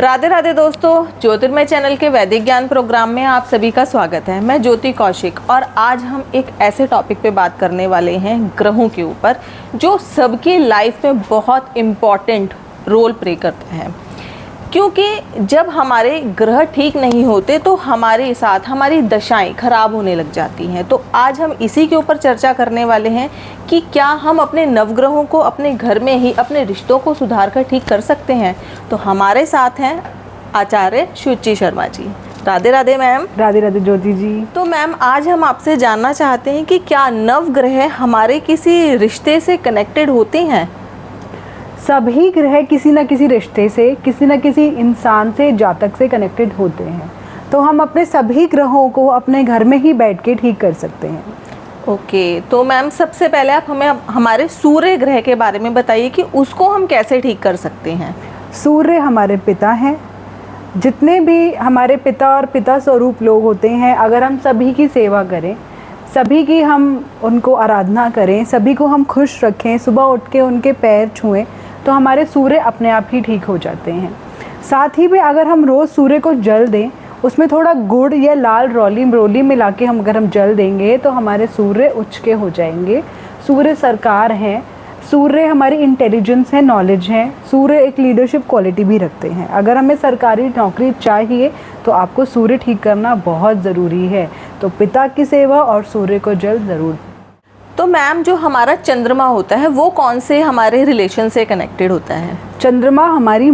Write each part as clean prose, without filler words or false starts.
राधे राधे दोस्तों, ज्योतिर्मय चैनल के वैदिक ज्ञान प्रोग्राम में आप सभी का स्वागत है। मैं ज्योति कौशिक और आज हम एक ऐसे टॉपिक पे बात करने वाले हैं ग्रहों के ऊपर, जो सबकी लाइफ में बहुत इम्पॉर्टेंट रोल प्ले करते हैं। क्योंकि जब हमारे ग्रह ठीक नहीं होते तो हमारे साथ हमारी दशाएं खराब होने लग जाती हैं। तो आज हम इसी के ऊपर चर्चा करने वाले हैं कि क्या हम अपने नवग्रहों को अपने घर में ही अपने रिश्तों को सुधार कर ठीक कर सकते हैं। तो हमारे साथ हैं आचार्य शुचि शर्मा जी। राधे राधे मैम। राधे राधे ज्योति जी। तो मैम, आज हम आपसे जानना चाहते हैं कि क्या नवग्रह हमारे किसी रिश्ते से कनेक्टेड होते हैं? सभी ग्रह किसी न किसी रिश्ते से, किसी न किसी इंसान से, जातक से कनेक्टेड होते हैं। तो हम अपने सभी ग्रहों को अपने घर में ही बैठ के ठीक कर सकते हैं। ओके, तो मैम सबसे पहले आप हमें हमारे सूर्य ग्रह के बारे में बताइए कि उसको हम कैसे ठीक कर सकते हैं। सूर्य हमारे पिता हैं। जितने भी हमारे पिता और पिता स्वरूप लोग होते हैं, अगर हम सभी की सेवा करें, सभी की हम उनको आराधना करें, सभी को हम खुश रखें, सुबह उठ के उनके पैर छुएं, तो हमारे सूर्य अपने आप ही ठीक हो जाते हैं। साथ ही में अगर हम रोज़ सूर्य को जल दें, उसमें थोड़ा गुड़ या लाल रोली मिला के अगर हम जल देंगे तो हमारे सूर्य उच्च के हो जाएंगे। सूर्य सरकार हैं, सूर्य हमारी इंटेलिजेंस है, नॉलेज है। सूर्य एक लीडरशिप क्वालिटी भी रखते हैं। अगर हमें सरकारी नौकरी चाहिए तो आपको सूर्य ठीक करना बहुत ज़रूरी है। तो पिता की सेवा और सूर्य को जल ज़रूर। तो मैम, जो हमारा चंद्रमा होता है वो कौन से हमारे रिलेशन से कनेक्टेड होता है? चंद्रमा हमारी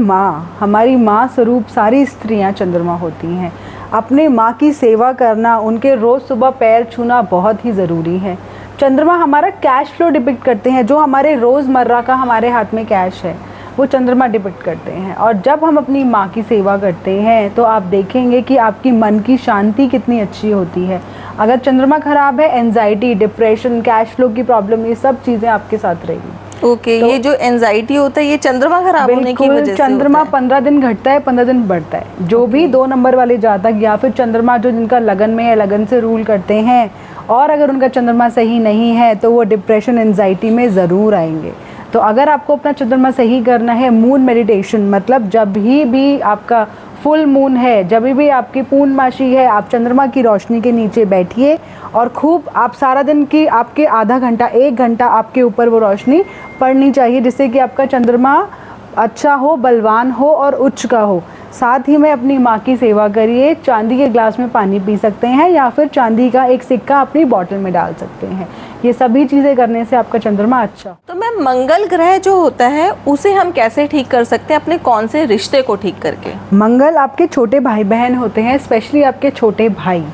माँ स्वरूप सारी स्त्रियां चंद्रमा होती हैं। अपने माँ की सेवा करना, उनके रोज़ सुबह पैर छूना बहुत ही ज़रूरी है। चंद्रमा हमारा कैश फ्लो डिपिक्ट करते हैं। जो हमारे रोज़मर्रा का हमारे हाथ में कैश है वो चंद्रमा डिपिक्ट करते हैं। और जब हम अपनी माँ की सेवा करते हैं तो आप देखेंगे कि आपकी मन की शांति कितनी अच्छी होती है। अगर चंद्रमा खराब है, एंजाइटी, डिप्रेशन, कैश फ्लो की प्रॉब्लम, ये सब चीज़ें आपके साथ रहेगी। ओके, तो ये जो एंजाइटी होता है ये चंद्रमा खराब होने की वजह से चंद्रमा 15 दिन घटता है, 15 दिन बढ़ता है। जो भी 2 नंबर वाले जातक या फिर चंद्रमा जो जिनका लगन में है, लगन से रूल करते हैं, और अगर उनका चंद्रमा सही नहीं है तो वो डिप्रेशन, एंजाइटी में ज़रूर आएंगे। तो अगर आपको अपना चंद्रमा सही करना है, मून मेडिटेशन, मतलब जब भी आपका फुल मून है, जब भी आपकी पूर्णमासी है, आप चंद्रमा की रोशनी के नीचे बैठिए और खूब आप सारा दिन की आपके आधा घंटा 1 घंटा आपके ऊपर वो रोशनी पड़नी चाहिए, जिससे कि आपका चंद्रमा अच्छा हो, बलवान हो और उच्च का हो। साथ ही में अपनी माँ की सेवा करिए। चांदी के ग्लास में पानी पी सकते हैं या फिर चांदी का एक सिक्का अपनी बॉटल में डाल सकते हैं। ये सभी चीज़ें करने से आपका चंद्रमा अच्छा। तो मैम, मंगल ग्रह जो होता है उसे हम कैसे ठीक कर सकते हैं, अपने कौन से रिश्ते को ठीक करके? मंगल आपके छोटे भाई बहन होते हैं, स्पेशली आपके छोटे भाई।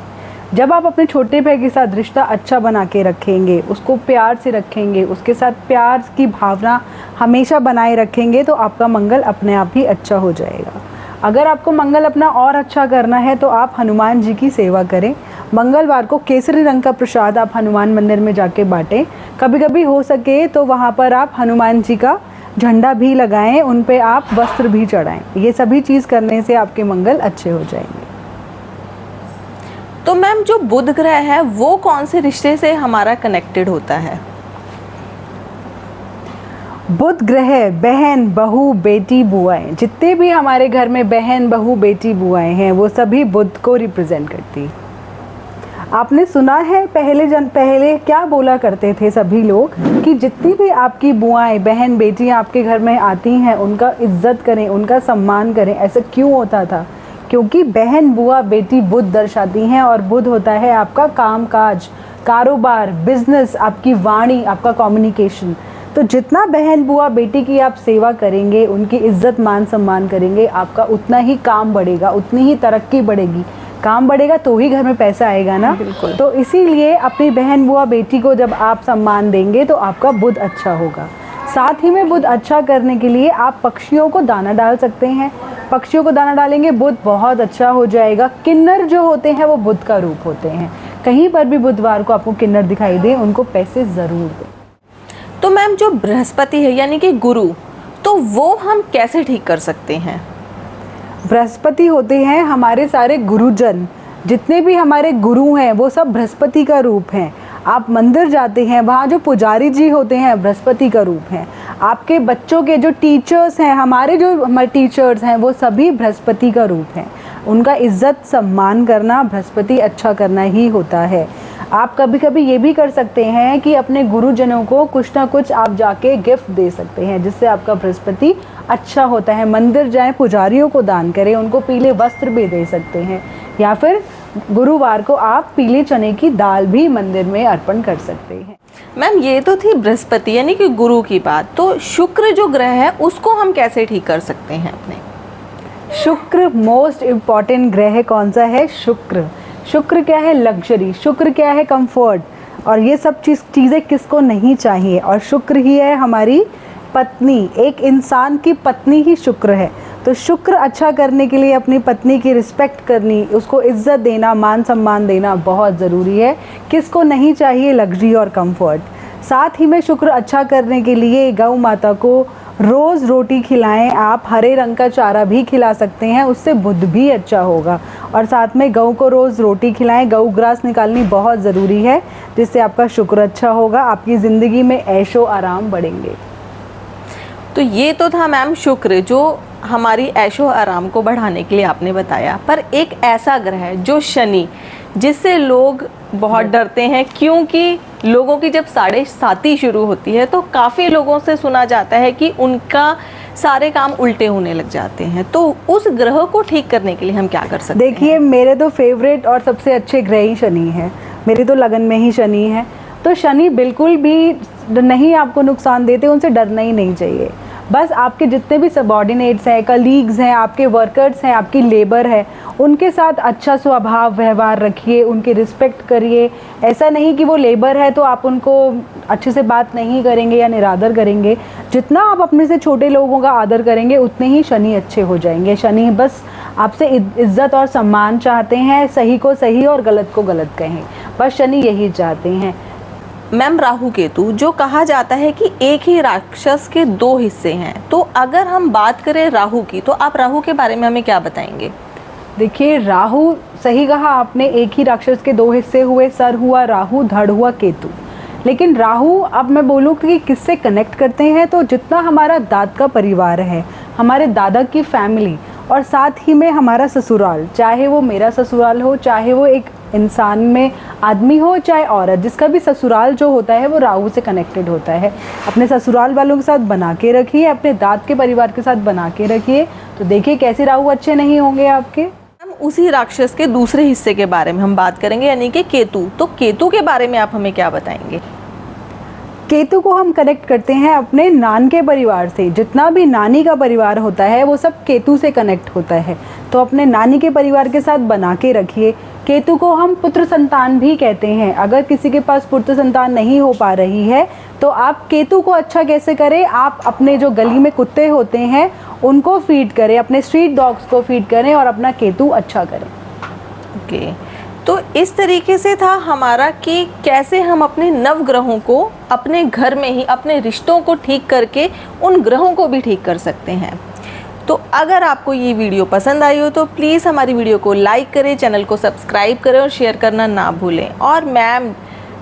जब आप अपने छोटे भाई के साथ रिश्ता अच्छा बना के रखेंगे, उसको प्यार से रखेंगे, उसके साथ प्यार की भावना हमेशा बनाए रखेंगे, तो आपका मंगल अपने आप ही अच्छा हो जाएगा। अगर आपको मंगल अपना और अच्छा करना है तो आप हनुमान जी की सेवा करें। मंगलवार को केसरी रंग का प्रसाद आप हनुमान मंदिर में जाके बांटें। कभी कभी हो सके तो वहाँ पर आप हनुमान जी का झंडा भी लगाएं, उन पे आप वस्त्र भी चढ़ाएं। ये सभी चीज़ करने से आपके मंगल अच्छे हो जाएंगे। तो मैम, जो बुध ग्रह है वो कौन से रिश्ते से हमारा कनेक्टेड होता है? बुध ग्रह बहन, बहू, बेटी, बुआएं, जितने भी हमारे घर में बहन, बहू, बेटी, बुआएं हैं, वो सभी बुध को रिप्रेजेंट करती। आपने सुना है पहले क्या बोला करते थे सभी लोग कि जितनी भी आपकी बुआएं, बहन, बेटियां आपके घर में आती हैं उनका इज्जत करें, उनका सम्मान करें। ऐसा क्यों होता था? क्योंकि बहन, बुआ, बेटी बुध दर्शाती हैं, और बुध होता है आपका काम काज, कारोबार, बिजनेस, आपकी वाणी, आपका कम्युनिकेशन। तो जितना बहन, बुआ, बेटी की आप सेवा करेंगे, उनकी इज्जत, मान, सम्मान करेंगे, आपका उतना ही काम बढ़ेगा, उतनी ही तरक्की बढ़ेगी। काम बढ़ेगा तो ही घर में पैसा आएगा ना। बिल्कुल। तो इसीलिए अपनी बहन, बुआ, बेटी को जब आप सम्मान देंगे तो आपका बुध अच्छा होगा। साथ ही में बुध अच्छा करने के लिए आप पक्षियों को दाना डाल सकते हैं। पक्षियों को दाना डालेंगे, बुध बहुत अच्छा हो जाएगा। किन्नर जो होते हैं वो बुध का रूप होते हैं। कहीं पर भी बुधवार को आपको किन्नर दिखाई दे, उनको पैसे ज़रूर दें। तो मैम, जो बृहस्पति है यानी कि गुरु, तो वो हम कैसे ठीक कर सकते हैं? बृहस्पति होते हैं हमारे सारे गुरुजन। जितने भी हमारे गुरु हैं वो सब बृहस्पति का रूप हैं। आप मंदिर जाते हैं, वहाँ जो पुजारी जी होते हैं बृहस्पति का रूप हैं। आपके बच्चों के जो टीचर्स हैं, हमारे टीचर्स हैं, वो सभी बृहस्पति का रूप हैं। उनका इज्जत सम्मान करना बृहस्पति अच्छा करना ही होता है। आप कभी कभी ये भी कर सकते हैं कि अपने गुरुजनों को कुछ ना कुछ आप जाके गिफ्ट दे सकते हैं, जिससे आपका बृहस्पति अच्छा होता है। मंदिर जाएं, पुजारियों को दान करें, उनको पीले वस्त्र भी दे सकते हैं, या फिर गुरुवार को आप पीले चने की दाल भी मंदिर में अर्पण कर सकते हैं। मैम ये तो थी बृहस्पति यानी कि गुरु की बात, तो शुक्र जो ग्रह है उसको हम कैसे ठीक कर सकते हैं अपने? शुक्र मोस्ट इम्पॉर्टेंट ग्रह कौन सा है? शुक्र। शुक्र क्या है? लग्जरी। शुक्र क्या है? कंफर्ट। और ये सब चीज़ें किसको नहीं चाहिए? और शुक्र ही है हमारी पत्नी। एक इंसान की पत्नी ही शुक्र है। तो शुक्र अच्छा करने के लिए अपनी पत्नी की रिस्पेक्ट करनी, उसको इज्जत देना, मान सम्मान देना बहुत ज़रूरी है। किसको नहीं चाहिए लग्जरी और कंफर्ट? साथ ही में शुक्र अच्छा करने के लिए गौ माता को रोज़ रोटी खिलाएं। आप हरे रंग का चारा भी खिला सकते हैं, उससे बुद्ध भी अच्छा होगा। और साथ में गऊ को रोज़ रोटी खिलाएं। गऊ ग्रास निकालनी बहुत ज़रूरी है, जिससे आपका शुक्र अच्छा होगा। आपकी ज़िंदगी में ऐशो आराम बढ़ेंगे। तो ये तो था मैम शुक्र, जो हमारी ऐशो आराम को बढ़ाने के लिए आपने बताया। पर एक ऐसा ग्रह है जो शनि, जिससे लोग बहुत डरते हैं, क्योंकि लोगों की जब 7.5 शुरू होती है तो काफ़ी लोगों से सुना जाता है कि उनका सारे काम उल्टे होने लग जाते हैं। तो उस ग्रह को ठीक करने के लिए हम क्या कर सकते हैं? देखिए, मेरे तो फेवरेट और सबसे अच्छे ग्रह ही शनि है। मेरी तो लगन में ही शनि है। तो शनि बिल्कुल भी नहीं आपको नुकसान देते, उनसे डरना ही नहीं चाहिए। बस आपके जितने भी सबॉर्डिनेट्स हैं, कलीग्स हैं, आपके वर्कर्स हैं, आपकी लेबर है, उनके साथ अच्छा स्वभाव व्यवहार रखिए, उनकी रिस्पेक्ट करिए। ऐसा नहीं कि वो लेबर है तो आप उनको अच्छे से बात नहीं करेंगे या निरादर करेंगे। जितना आप अपने से छोटे लोगों का आदर करेंगे उतने ही शनि अच्छे हो जाएंगे। शनि बस आपसे इज्जत और सम्मान चाहते हैं, सही को सही और गलत को गलत कहें, बस शनि यही चाहते हैं। मैम राहु केतु, जो कहा जाता है कि एक ही राक्षस के 2 हिस्से हैं, तो अगर हम बात करें राहु की, तो आप राहु के बारे में हमें क्या बताएंगे? देखिए, राहु, सही कहा आपने, एक ही राक्षस के 2 हिस्से हुए। सर हुआ राहु, धड़ हुआ केतु। लेकिन राहु, अब मैं बोलूँ कि किससे कनेक्ट करते हैं, तो जितना हमारा दादा का परिवार है, हमारे दादा की फैमिली, और साथ ही में हमारा ससुराल, चाहे वो मेरा ससुराल हो, चाहे वो एक इंसान में आदमी हो, चाहे औरत, जिसका भी ससुराल जो होता है वो राहु से कनेक्टेड होता है। अपने ससुराल वालों के साथ बना के रखिए, अपने दाद के परिवार के साथ बना के रखिए, तो देखिए कैसे राहु अच्छे नहीं होंगे आपके। हम उसी राक्षस के दूसरे हिस्से के बारे में हम बात करेंगे, यानी कि केतु। तो केतु के बारे में आप हमें क्या बताएंगे? केतु को हम कनेक्ट करते हैं अपने नान के परिवार से। जितना भी नानी का परिवार होता है वो सब केतु से कनेक्ट होता है, तो अपने नानी के परिवार के साथ बना के रखिए। केतु को हम पुत्र संतान भी कहते हैं। अगर किसी के पास पुत्र संतान नहीं हो पा रही है तो आप केतु को अच्छा कैसे करें? आप अपने जो गली में कुत्ते होते हैं उनको फीड करें, अपने स्ट्रीट डॉग्स को फीड करें और अपना केतु अच्छा करें। ओके, तो इस तरीके से था हमारा कि कैसे हम अपने नवग्रहों को अपने घर में ही, अपने रिश्तों को ठीक करके उन ग्रहों को भी ठीक कर सकते हैं। तो अगर आपको ये वीडियो पसंद आई हो तो प्लीज़ हमारी वीडियो को लाइक करें, चैनल को सब्सक्राइब करें और शेयर करना ना भूलें। और मैम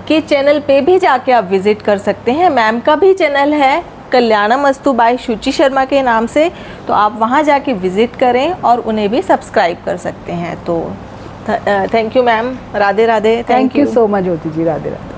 के चैनल पे भी जाके आप विज़िट कर सकते हैं। मैम का भी चैनल है कल्याणमस्तु बाय शुचि शर्मा के नाम से, तो आप वहाँ जाके विज़िट करें और उन्हें भी सब्सक्राइब कर सकते हैं। तो thank you ma'am, Radhe Radhe. Thank you so much Jyoti ji, Radhe Radhe.